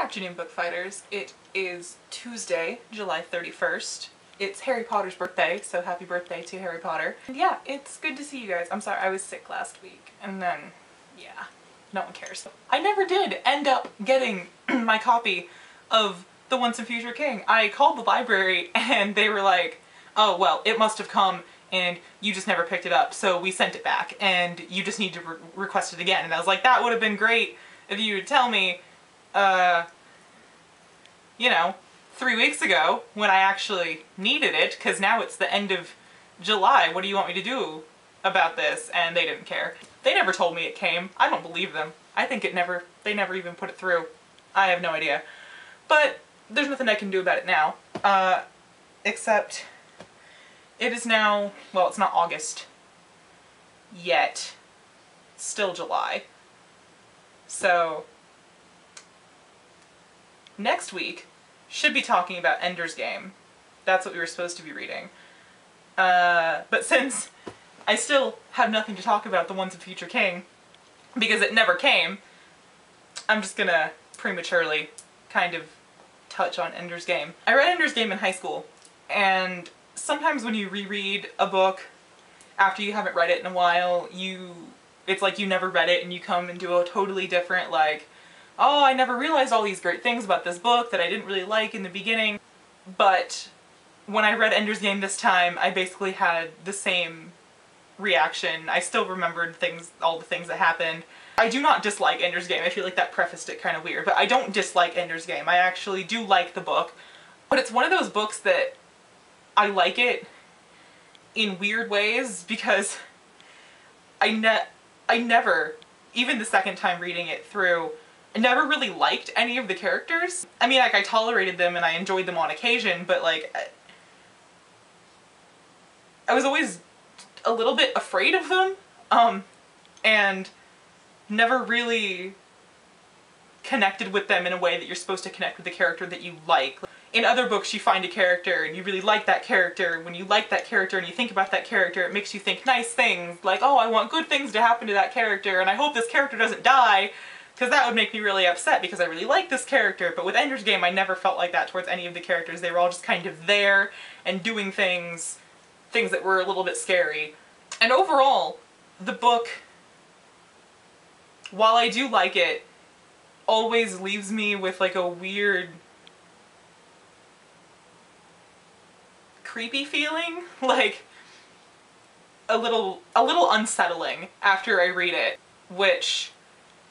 afternoon, Bookfighters. It is Tuesday, July 31st. It's Harry Potter's birthday, so happy birthday to Harry Potter. And yeah, it's good to see you guys. I'm sorry, I was sick last week, and then, yeah, no one cares. I never did end up getting my copy of The Once and Future King. I called the library, and they were like, oh, well, it must have come, and you just never picked it up, so we sent it back, and you just need to request it again. And I was like, that would have been great if you would tell me, you know, 3 weeks ago when I actually needed it, because now it's the end of July. What do you want me to do about this? And they didn't care. They never told me it came. I don't believe them. I think they never even put it through. I have no idea. But there's nothing I can do about it now. Except it is now, well, it's not August yet. It's still July. So next week should be talking about Ender's Game. That's what we were supposed to be reading. But since I still have nothing to talk about The Once and Future King, because it never came, I'm just gonna prematurely kind of touch on Ender's Game. I read Ender's Game in high school, and sometimes when you reread a book after you haven't read it in a while, it's like you never read it and you come and do a totally different, like, oh, I never realized all these great things about this book that I didn't really like in the beginning. But when I read Ender's Game this time, I basically had the same reaction. I still remembered all the things that happened. I do not dislike Ender's Game. I feel like that prefaced it kind of weird, but I don't dislike Ender's Game. I actually do like the book, but it's one of those books that I like it in weird ways because I never, even the second time reading it through, I never really liked any of the characters. I mean, like, I tolerated them and I enjoyed them on occasion, but like, I was always a little bit afraid of them, and never really connected with them in a way that you're supposed to connect with the character that you like. In other books, you find a character and you really like that character. When you like that character and you think about that character, it makes you think nice things, like, oh, I want good things to happen to that character, and I hope this character doesn't die, because that would make me really upset because I really like this character. But with Ender's Game, I never felt like that towards any of the characters. They were all just kind of there and doing things that were a little bit scary. And overall, the book, while I do like it, always leaves me with like a weird, creepy feeling, like a little unsettling after I read it, which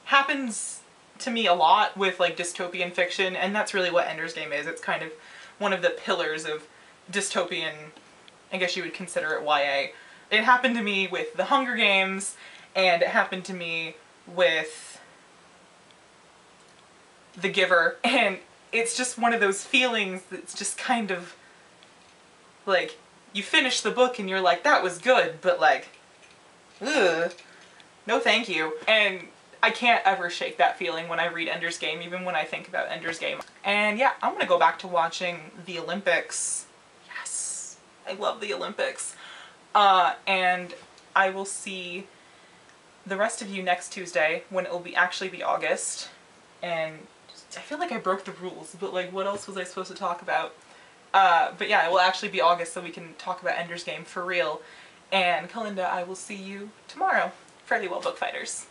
happens to me a lot with like dystopian fiction, and that's really what Ender's Game is. It's kind of one of the pillars of dystopian, I guess you would consider it YA. It happened to me with The Hunger Games, and it happened to me with The Giver, and it's just one of those feelings that's just kind of like, you finish the book and you're like, that was good, but like, ugh, no thank you. And I can't ever shake that feeling when I read Ender's Game, even when I think about Ender's Game. And yeah, I'm gonna go back to watching the Olympics. Yes, I love the Olympics. And I will see the rest of you next Tuesday when it will actually be August. And I feel like I broke the rules, but like, what else was I supposed to talk about? But yeah, it will actually be August, so we can talk about Ender's Game for real. And Kalinda, I will see you tomorrow. Fairly well, Bookfighters.